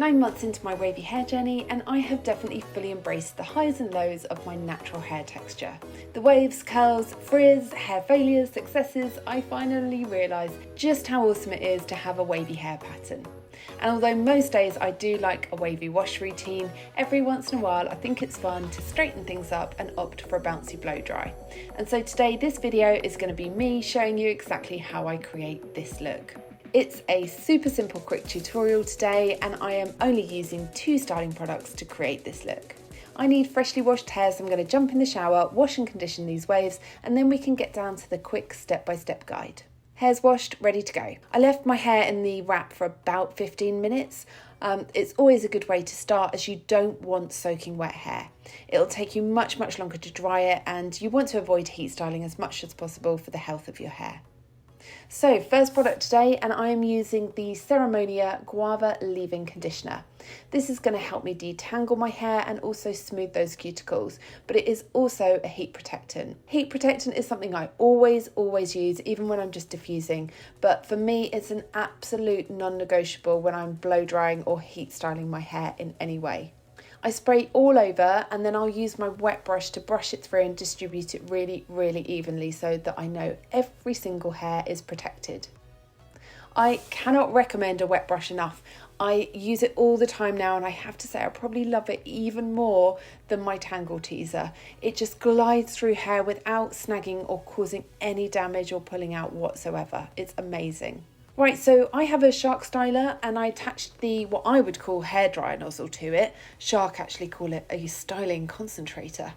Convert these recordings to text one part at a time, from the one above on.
9 months into my wavy hair journey, and I have definitely fully embraced the highs and lows of my natural hair texture. The waves, curls, frizz, hair failures, successes, I finally realised just how awesome it is to have a wavy hair pattern. And although most days I do like a wavy wash routine, every once in a while I think it's fun to straighten things up and opt for a bouncy blow dry. And so today this video is going to be me showing you exactly how I create this look. It's a super simple quick tutorial today, and I am only using 2 styling products to create this look. I need freshly washed hair, so I'm going to jump in the shower, wash and condition these waves, and then we can get down to the quick step-by-step guide. Hair's washed, ready to go. I left my hair in the wrap for about 15 minutes. It's always a good way to start, as you don't want soaking wet hair. It'll take you much longer to dry it, and you want to avoid heat styling as much as possible for the health of your hair. So first product today, and I am using the Ceremonia Guava Leave-In Conditioner. This is going to help me detangle my hair and also smooth those cuticles, but it is also a heat protectant. Heat protectant is something I always use, even when I'm just diffusing, but for me it's an absolute non-negotiable when I'm blow drying or heat styling my hair in any way. I spray all over, and then I'll use my wet brush to brush it through and distribute it really evenly so that I know every single hair is protected. I cannot recommend a wet brush enough. I use it all the time now, and I have to say I probably love it even more than my Tangle Teaser. It just glides through hair without snagging or causing any damage or pulling out whatsoever. It's amazing. Right, so I have a Shark styler, and I attached the what I would call hairdryer nozzle to it. Shark actually call it a styling concentrator.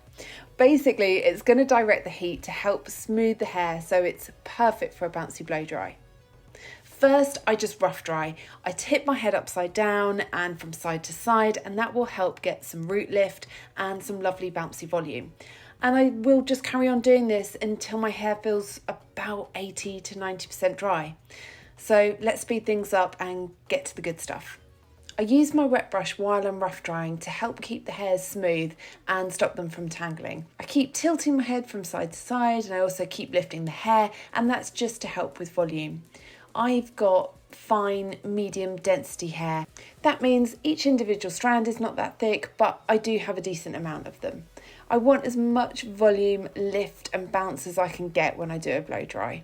Basically, it's going to direct the heat to help smooth the hair, so it's perfect for a bouncy blow dry. First, I just rough dry. I tip my head upside down and from side to side, and that will help get some root lift and some lovely bouncy volume. And I will just carry on doing this until my hair feels about 80 to 90% dry. So let's speed things up and get to the good stuff. I use my wet brush while I'm rough drying to help keep the hairs smooth and stop them from tangling. I keep tilting my head from side to side, and I also keep lifting the hair, and that's just to help with volume. I've got fine, medium density hair. That means each individual strand is not that thick, but I do have a decent amount of them. I want as much volume, lift and bounce as I can get when I do a blow dry.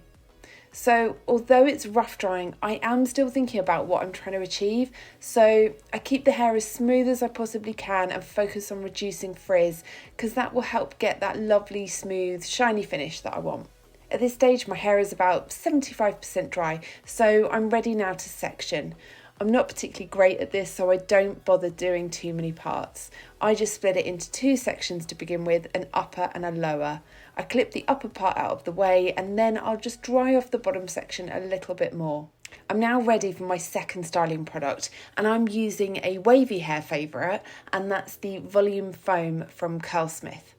So although it's rough drying, I am still thinking about what I'm trying to achieve. So I keep the hair as smooth as I possibly can and focus on reducing frizz, because that will help get that lovely, smooth, shiny finish that I want. At this stage, my hair is about 75% dry, so I'm ready now to section. I'm not particularly great at this, so I don't bother doing too many parts. I just split it into 2 sections to begin with, an upper and a lower. I clip the upper part out of the way, and then I'll just dry off the bottom section a little bit more. I'm now ready for my second styling product, and I'm using a wavy hair favourite, and that's the Volume Foam from Curlsmith.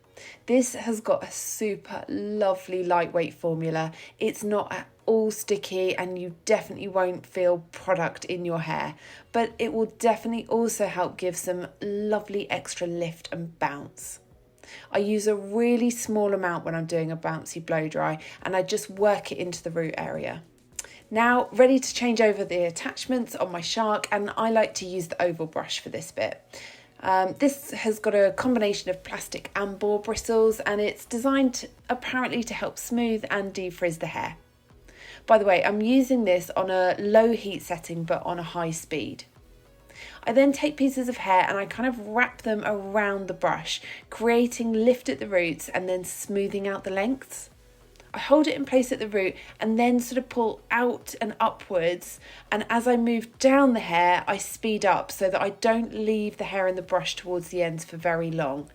This has got a super lovely lightweight formula. It's not at all sticky, and you definitely won't feel product in your hair, but it will definitely also help give some lovely extra lift and bounce. I use a really small amount when I'm doing a bouncy blow dry, and I just work it into the root area. Now ready to change over the attachments on my Shark, and I like to use the oval brush for this bit. This has got a combination of plastic and boar bristles, and it's designed apparently to help smooth and defrizz the hair. By the way, I'm using this on a low heat setting but on a high speed. I then take pieces of hair and I kind of wrap them around the brush, creating lift at the roots and then smoothing out the lengths. I hold it in place at the root and then sort of pull out and upwards, and as I move down the hair I speed up so that I don't leave the hair in the brush towards the ends for very long.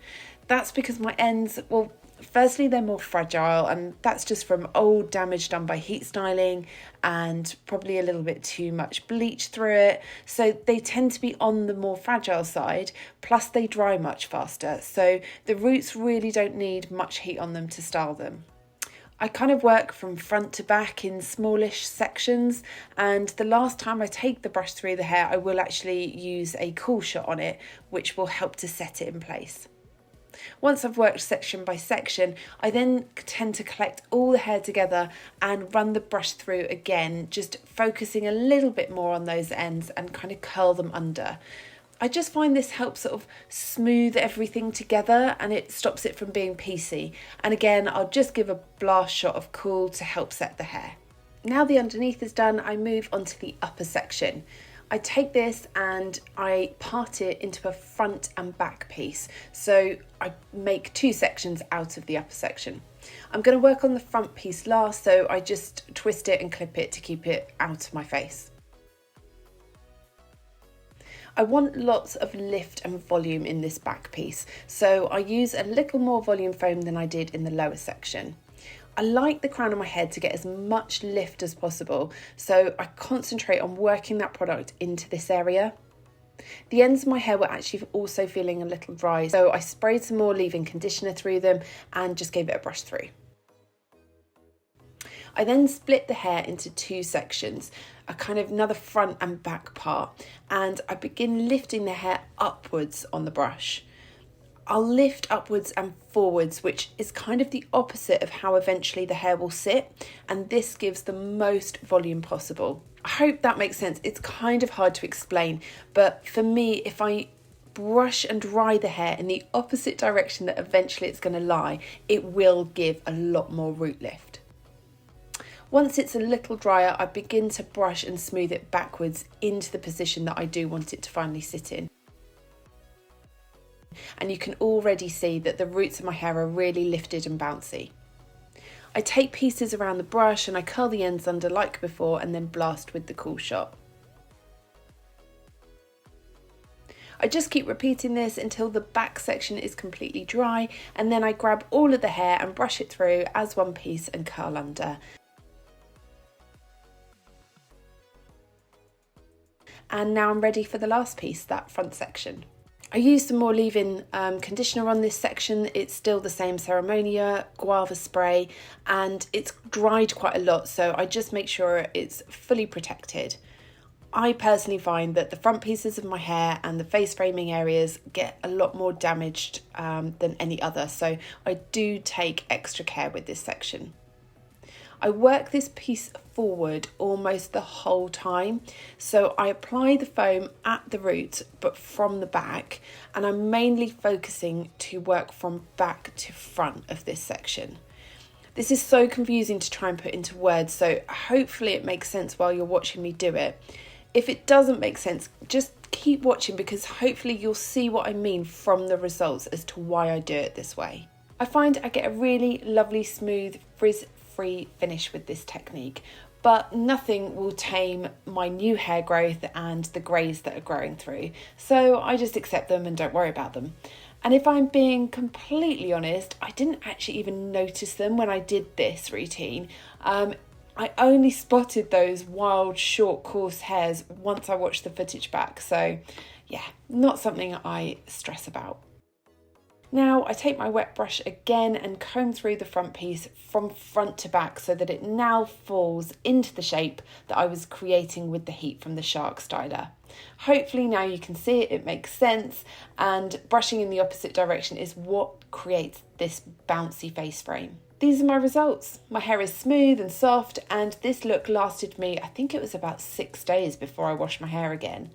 That's because my ends, well, firstly they're more fragile, and that's just from old damage done by heat styling and probably a little bit too much bleach through it, so they tend to be on the more fragile side, plus they dry much faster, so the roots really don't need much heat on them to style them. I kind of work from front to back in smallish sections, and the last time I take the brush through the hair I will actually use a cool shot on it, which will help to set it in place. Once I've worked section by section, I then tend to collect all the hair together and run the brush through again, just focusing a little bit more on those ends and kind of curl them under. I just find this helps sort of smooth everything together and it stops it from being piecey. And again, I'll just give a blast shot of cool to help set the hair. Now the underneath is done, I move on to the upper section. I take this and I part it into a front and back piece. So I make 2 sections out of the upper section. I'm going to work on the front piece last, so I just twist it and clip it to keep it out of my face. I want lots of lift and volume in this back piece, so I use a little more volume foam than I did in the lower section. I like the crown of my head to get as much lift as possible, so I concentrate on working that product into this area. The ends of my hair were actually also feeling a little dry, so I sprayed some more leave-in conditioner through them and just gave it a brush through. I then split the hair into 2 sections, a kind of another front and back part, and I begin lifting the hair upwards on the brush. I'll lift upwards and forwards, which is kind of the opposite of how eventually the hair will sit, and this gives the most volume possible. I hope that makes sense. It's kind of hard to explain, but for me, if I brush and dry the hair in the opposite direction that eventually it's going to lie, it will give a lot more root lift. Once it's a little drier, I begin to brush and smooth it backwards into the position that I do want it to finally sit in. And you can already see that the roots of my hair are really lifted and bouncy. I take pieces around the brush and I curl the ends under like before and then blast with the cool shot. I just keep repeating this until the back section is completely dry, and then I grab all of the hair and brush it through as one piece and curl under. And now I'm ready for the last piece, that front section. I used some more leave-in conditioner on this section. It's still the same Ceremonia Guava spray, and it's dried quite a lot, so I just make sure it's fully protected. I personally find that the front pieces of my hair and the face framing areas get a lot more damaged than any other, so I do take extra care with this section. I work this piece forward almost the whole time, so I apply the foam at the root but from the back, and I'm mainly focusing to work from back to front of this section. This is so confusing to try and put into words, so hopefully it makes sense while you're watching me do it. If it doesn't make sense, just keep watching, because hopefully you'll see what I mean from the results as to why I do it this way. I find I get a really lovely, smooth, frizz-free finish with this technique, but nothing will tame my new hair growth and the greys that are growing through, so I just accept them and don't worry about them. And if I'm being completely honest, I didn't actually even notice them when I did this routine. I only spotted those wild, short, coarse hairs once I watched the footage back, so yeah, not something I stress about. Now I take my wet brush again and comb through the front piece from front to back so that it now falls into the shape that I was creating with the heat from the shark styler. Hopefully now you can see it makes sense, and brushing in the opposite direction is what creates this bouncy face frame. These are my results. My hair is smooth and soft, and this look lasted me, I think it was about 6 days before I washed my hair again.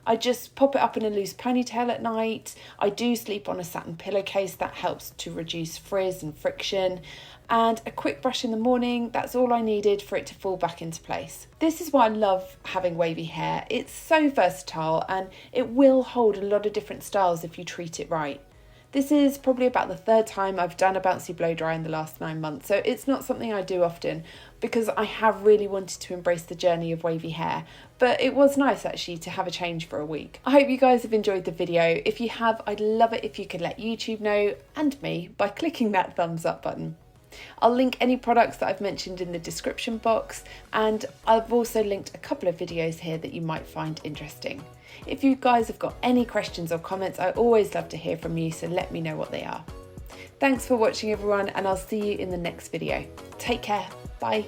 I just pop it up in a loose ponytail at night. I do sleep on a satin pillowcase, that helps to reduce frizz and friction. And a quick brush in the morning, that's all I needed for it to fall back into place. This is why I love having wavy hair. It's so versatile and it will hold a lot of different styles if you treat it right. This is probably about the 3rd time I've done a bouncy blow dry in the last 9 months, so it's not something I do often because I have really wanted to embrace the journey of wavy hair, but it was nice actually to have a change for a week. I hope you guys have enjoyed the video. If you have, I'd love it if you could let YouTube know and me by clicking that thumbs up button. I'll link any products that I've mentioned in the description box, and I've also linked a couple of videos here that you might find interesting. If you guys have got any questions or comments, I always love to hear from you, so let me know what they are. Thanks for watching everyone, and I'll see you in the next video. Take care, bye.